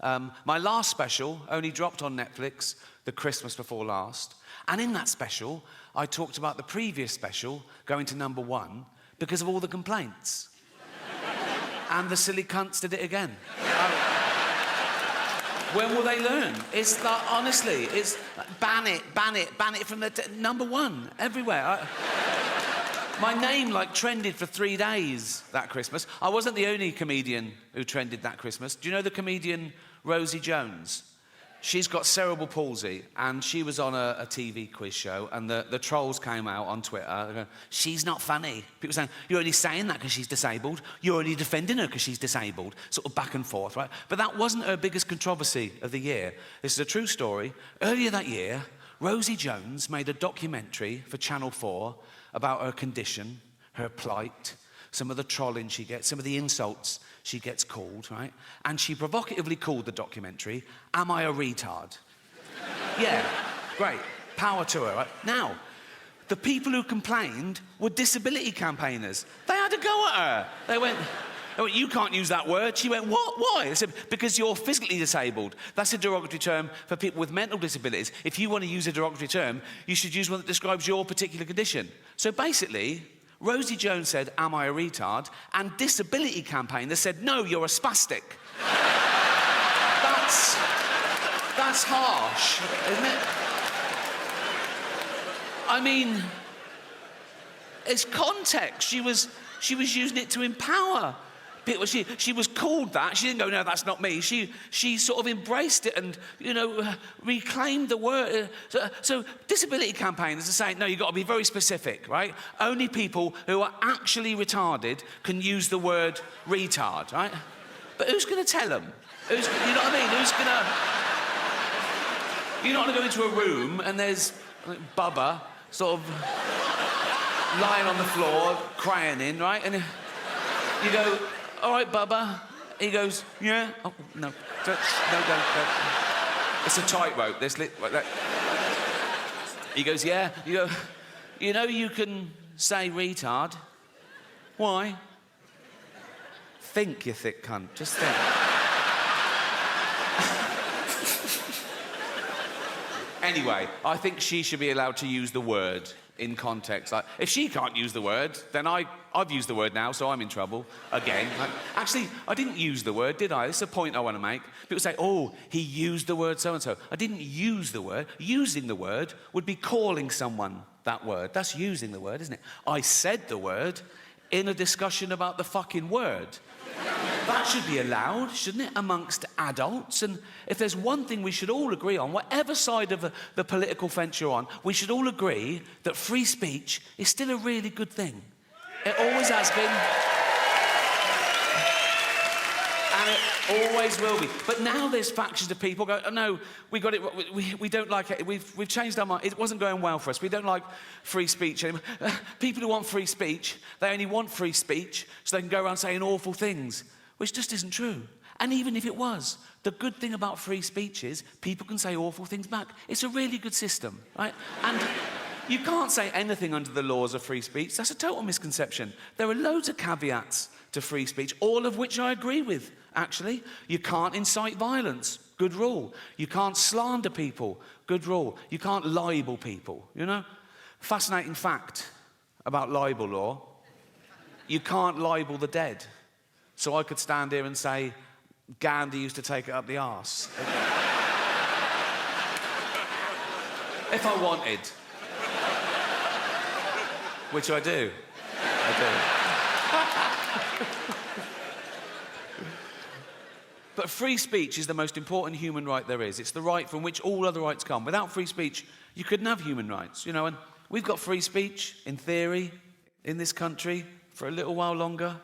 My last special only dropped on Netflix the Christmas before last. And in that special, I talked about the previous special going to #1 because of all the complaints. And the silly cunts did it again. When will they learn? It's like, honestly, it's like, ban it from the #1 everywhere. My name, like, trended for 3 days that Christmas. I wasn't the only comedian who trended that Christmas. Do you know the comedian Rosie Jones? She's got cerebral palsy, and she was on a TV quiz show, and the trolls came out on Twitter. Going, she's not funny. People saying, you're only saying that because she's disabled. You're only defending her because she's disabled. Sort of back and forth, right? But that wasn't her biggest controversy of the year. This is a true story. Earlier that year, Rosie Jones made a documentary for Channel 4 about her condition, her plight, some of the trolling she gets, some of the insults she gets called, right? And she provocatively called the documentary, Am I a Retard? Yeah, great. Power to her, right? Now, the people who complained were disability campaigners. They had a go at her. They went, you can't use that word. She went, what? Why? I said, because you're physically disabled. That's a derogatory term for people with mental disabilities. If you want to use a derogatory term, you should use one that describes your particular condition. So basically, Rosie Jones said, am I a retard? And disability campaigners said, no, you're a spastic. That's harsh, isn't it? I mean, it's context. She was using it to empower people. She was called that. She didn't go, no, that's not me. She sort of embraced it and, reclaimed the word. So disability campaigners are saying, no, you've got to be very specific, right? Only people who are actually retarded can use the word retard, right? But who's going to tell them? You know what I mean? Who's going to... You're not going to go into a room and there's Bubba sort of lying on the floor, crying in, right? And you go, all right, Bubba. He goes, yeah. Oh, no. Don't. It's a tightrope. He goes, yeah. You go, you can say retard. Why? Think, you thick cunt. Just think. Anyway, I think she should be allowed to use the word in context. Like, if she can't use the word, then I've used the word now, so I'm in trouble again. Like, actually, I didn't use the word, did I? This is a point I want to make. People say, oh, he used the word so-and-so. I didn't use the word. Using the word would be calling someone that word. That's using the word, isn't it? I said the word in a discussion about the fucking word. That should be allowed, shouldn't it, amongst adults? And if there's one thing we should all agree on, whatever side of the political fence you're on, we should all agree that free speech is still a really good thing. It always has been. And it always will be. But now there's factions of people go, oh, no, we got it, we don't like it, we've changed our mind, it wasn't going well for us, we don't like free speech anymore. People who want free speech, they only want free speech so they can go around saying awful things, which just isn't true. And even if it was, the good thing about free speech is people can say awful things back. It's a really good system, right? And you can't say anything under the laws of free speech. That's a total misconception. There are loads of caveats to free speech, all of which I agree with, actually. You can't incite violence. Good rule. You can't slander people. Good rule. You can't libel people, Fascinating fact about libel law. You can't libel the dead. So I could stand here and say, Gandhi used to take it up the arse. If I wanted. Which I do. But free speech is the most important human right there is. It's the right from which all other rights come. Without free speech, you couldn't have human rights, and we've got free speech, in theory, in this country, for a little while longer.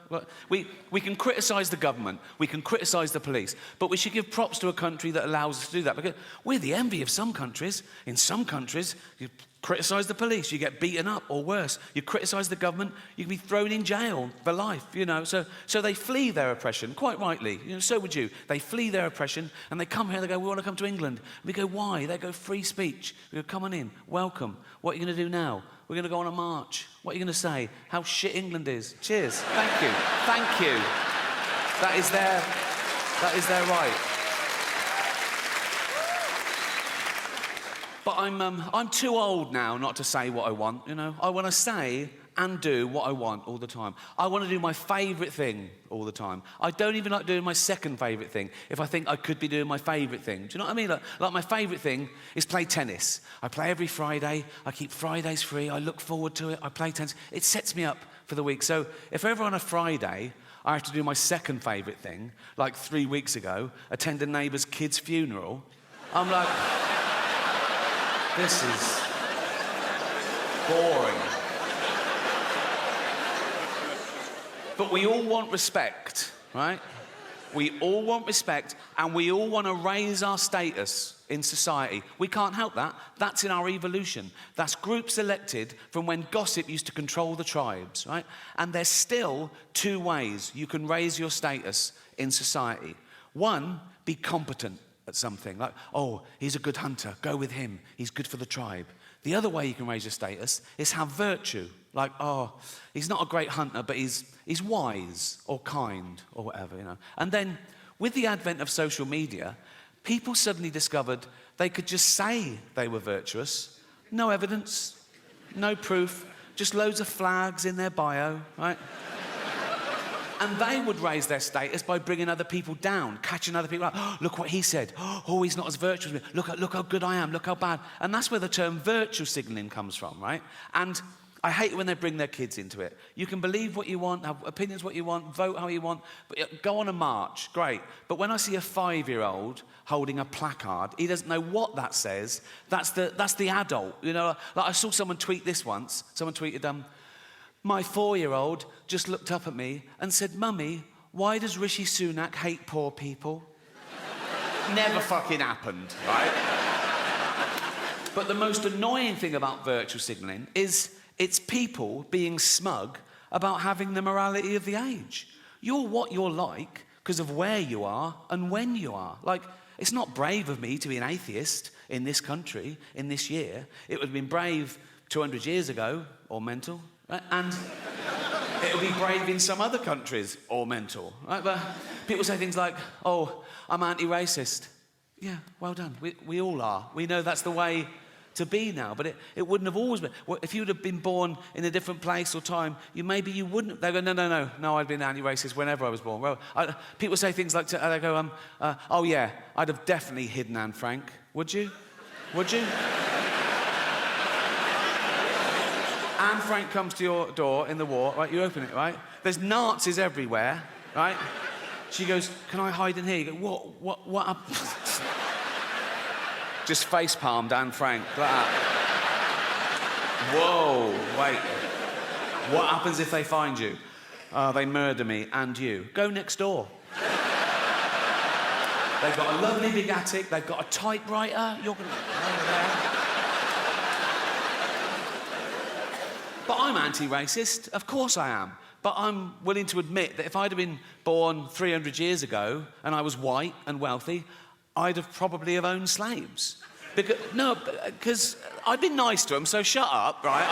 We can criticise the government, we can criticise the police, but we should give props to a country that allows us to do that, because we're the envy of some countries. In some countries, you criticise the police, you get beaten up, or worse. You criticise the government, you can be thrown in jail for life, So they flee their oppression, quite rightly. So would you. They flee their oppression, and they come here, they go, we want to come to England. We go, why? They go, free speech. We go, come on in, welcome. What are you going to do now? We're going to go on a march. What are you going to say? How shit England is. Cheers. Thank you. Thank you. That is their right. But I'm too old now not to say what I want, you know? I want to say and do what I want all the time. I want to do my favourite thing all the time. I don't even like doing my second favourite thing if I think I could be doing my favourite thing. Do you know what I mean? Like my favourite thing is play tennis. I play every Friday. I keep Fridays free. I look forward to it. I play tennis. It sets me up for the week. So if ever on a Friday I have to do my second favourite thing, like 3 weeks ago, attend a neighbour's kid's funeral, I'm like, this is boring. But we all want respect, right? We all want respect, and we all want to raise our status in society. We can't help that. That's in our evolution. That's groups elected from when gossip used to control the tribes, right? And there's still 2 ways you can raise your status in society. One, be competent at something. Like, oh, he's a good hunter. Go with him. He's good for the tribe. The other way you can raise your status is have virtue. Like, oh, he's not a great hunter, but he's wise or kind or whatever, you know. And then, with the advent of social media, people suddenly discovered they could just say they were virtuous. No evidence, no proof, just loads of flags in their bio, right? And they would raise their status by bringing other people down, catching other people out. Oh, look what he said. Oh, he's not as virtuous as me. Look how good I am. Look how bad. And that's where the term virtue signalling comes from, right? And I hate it when they bring their kids into it. You can believe what you want, have opinions what you want, vote how you want, but go on a march, great. But when I see a 5-year-old holding a placard, he doesn't know what that says. That's the adult, you know. Like I saw someone tweet this once. Someone tweeted, my 4-year-old just looked up at me and said, Mummy, why does Rishi Sunak hate poor people? Never fucking happened, right? But the most annoying thing about virtue signalling is it's people being smug about having the morality of the age. You're what you're like because of where you are and when you are. Like, it's not brave of me to be an atheist in this country, in this year. It would have been brave 200 years ago, or mental. Right? And it'll be brave in some other countries, or mental. Right? But people say things like, oh, I'm anti-racist. Yeah, well done. We all are. We know that's the way to be now, but it wouldn't have always been. Well, if you'd have been born in a different place or time, maybe you wouldn't. They go, no, I'd been anti-racist whenever I was born. Well, people say things like, they go, oh yeah, I'd have definitely hidden Anne Frank. Would you? Would you? Anne Frank comes to your door in the war, right? You open it, right? There's Nazis everywhere, right? She goes, can I hide in here? You go, what up? Just face-palmed Anne Frank, like that. Whoa, wait. What happens if they find you? They murder me and you. Go next door. They've got a lovely big attic, they've got a typewriter, you're gonna... But I'm anti-racist, of course I am. But I'm willing to admit that if I'd have been born 300 years ago and I was white and wealthy, I'd have probably have owned slaves. Because I'd be nice to them, so shut up, right?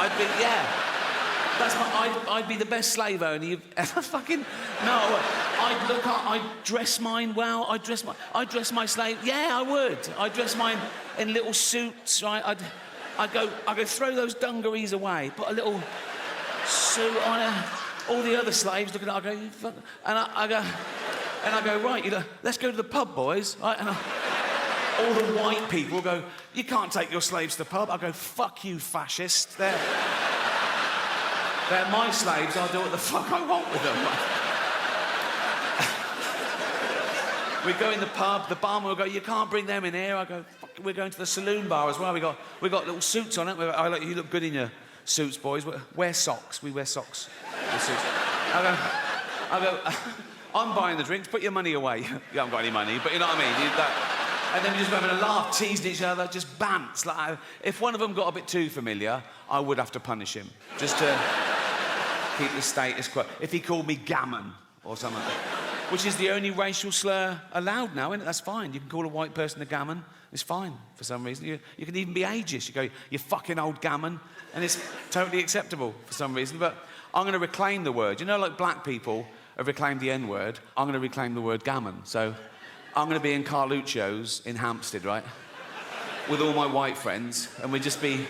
I'd be the best slave owner you've ever fucking... No, I'd dress mine well, I'd dress my slave... Yeah, I would. I'd dress mine in little suits, right? I'd go throw those dungarees away, put a little suit on her. All the other slaves look at it, I go, you fuck... And I go, right, let's go to the pub, boys. Right? And all the white people go, you can't take your slaves to the pub. I go, fuck you, fascist. They're my slaves, I'll do what the fuck I want with them. We go in the pub, the barman will go, you can't bring them in here. I go, fuck, we're going to the saloon bar as well. We got little suits on it. I go, you look good in your suits, boys. Wear socks. We wear socks. I go, I'm buying the drinks, put your money away. You haven't got any money, but you know what I mean? And then we just having a laugh, teasing each other, just bants. Like, if one of them got a bit too familiar, I would have to punish him, just to keep the status quo. If he called me Gammon or something like that, which is the only racial slur allowed now, isn't it? That's fine. You can call a white person a gammon. It's fine for some reason. You can even be ageist. You go, you fucking old gammon, and it's totally acceptable for some reason. But I'm going to reclaim the word. You know, like black people have reclaimed the N-word, I'm going to reclaim the word gammon. So I'm going to be in Carluccio's in Hampstead, right? with all my white friends, and we'd just be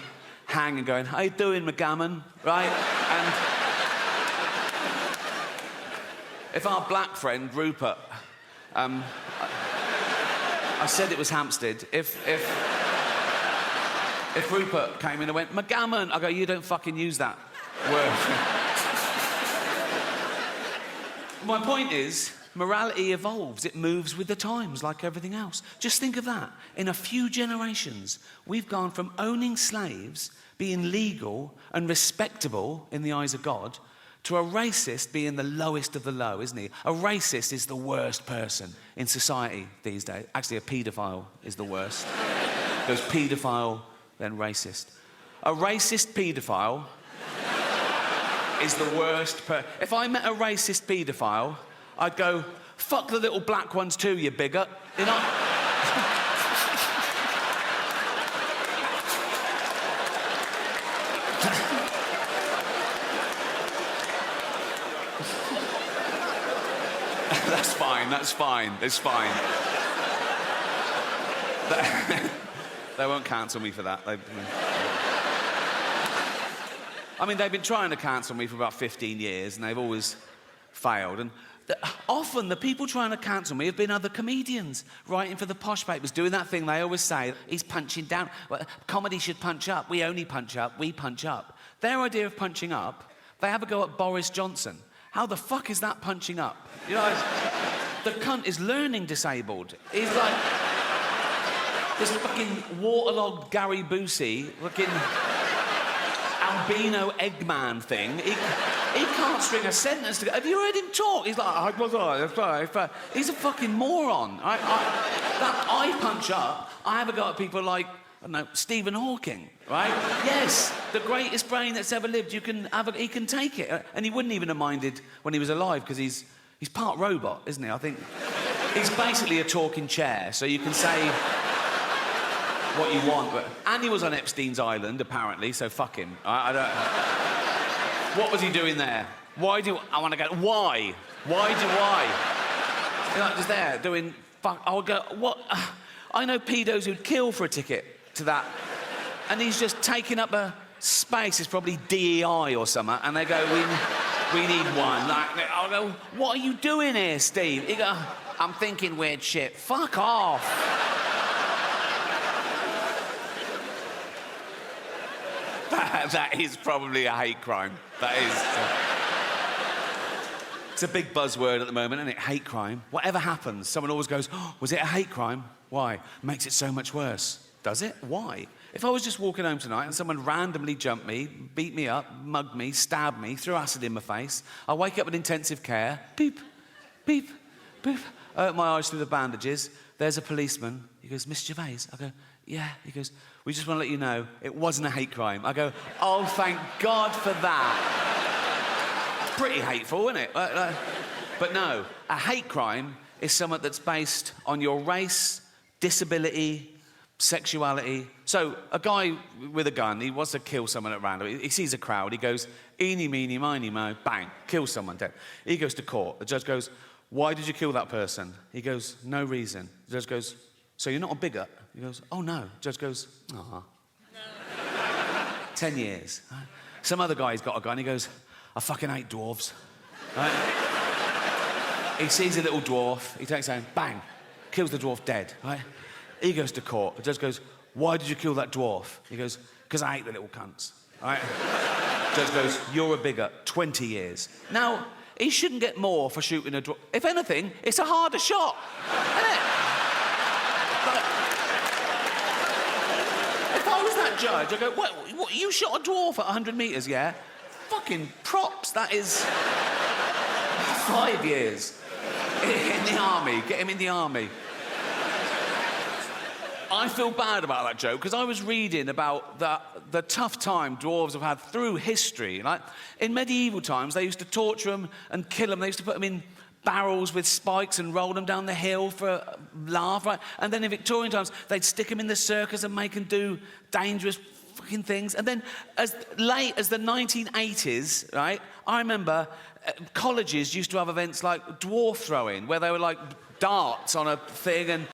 hanging going, how you doing, Gammon? Right? And if our black friend, Rupert, I said it was Hampstead, if Rupert came in and went, Gammon, I go, you don't fucking use that word. My point is, morality evolves. It moves with the times, like everything else. Just think of that. In a few generations, we've gone from owning slaves, being legal and respectable in the eyes of God, to a racist being the lowest of the low, isn't he? A racist is the worst person in society these days. Actually, a paedophile is the worst. Goes paedophile, then racist. A racist paedophile is the worst If I met a racist paedophile, I'd go, fuck the little black ones too, you bigot. You know? That's fine. It's fine. They won't cancel me for that. I mean, they've been trying to cancel me for about 15 years, and they've always failed. And often the people trying to cancel me have been other comedians writing for the posh papers, doing that thing they always say, he's punching down. Well, comedy should punch up. We only punch up. We punch up. Their idea of punching up, they have a go at Boris Johnson. How the fuck is that punching up? You know, the cunt is learning disabled. He's like this fucking waterlogged Gary Busey, looking albino Eggman thing. He can't string a sentence together. Have you heard him talk? He's like, he's a fucking moron. I punch up. I have a go at people like, I don't know, Stephen Hawking, right? Yes, the greatest brain that's ever lived. He can take it. And he wouldn't even have minded when he was alive, because he's part robot, isn't he? I think he's basically a talking chair, so you can say what you want. And he was on Epstein's Island, apparently, so fuck him. I don't... What was he doing there? Why do I want to go? Why? Why? You're like just there doing fuck. I would go, what? I know pedos who'd kill for a ticket to that. And he's just taking up a space. It's probably DEI or something. And they go, we need one. Like, I'll go, what are you doing here, Steve? He go, I'm thinking weird shit. Fuck off. That is probably a hate crime. That is. It's a big buzzword at the moment, isn't it? Hate crime. Whatever happens, someone always goes, oh, was it a hate crime? Why? Makes it so much worse. Does it? Why? If I was just walking home tonight and someone randomly jumped me, beat me up, mugged me, stabbed me, threw acid in my face, I wake up in intensive care, beep, beep, beep. I open my eyes through the bandages. There's a policeman. He goes, Miss Gervais? I go, yeah. He goes, we just want to let you know it wasn't a hate crime. I go, oh, thank God for that. Pretty hateful, isn't it? But no, a hate crime is something that's based on your race, disability, sexuality. So a guy with a gun, he wants to kill someone at random. He sees a crowd. He goes, eeny, meeny, miny, mo, bang, kills someone dead. He goes to court. The judge goes, why did you kill that person? He goes, no reason. The judge goes, so you're not a bigot? He goes, oh, no. The judge goes, no. 10 years. Right? Some other guy's got a gun. He goes, I fucking hate dwarves. Right? He sees a little dwarf. He takes aim, bang, kills the dwarf dead. Right? He goes to court. The judge goes, why did you kill that dwarf? He goes, because I hate the little cunts. Right? The judge goes, you're a bigot. 20 years. Now, he shouldn't get more for shooting a dwarf. If anything, it's a harder shot. Isn't it? If I was that judge, I'd go, what, you shot a dwarf at 100 metres, yeah? Fucking props, that is 5 years in the army. Get him in the army. I feel bad about that joke because I was reading about the tough time dwarves have had through history. Like, in medieval times, they used to torture them and kill them. They used to put them in barrels with spikes and roll them down the hill for a laugh, right? And then in Victorian times, they'd stick them in the circus and make them do dangerous fucking things. And then as late as the 1980s, right, I remember colleges used to have events like dwarf throwing, where they were like darts on a thing and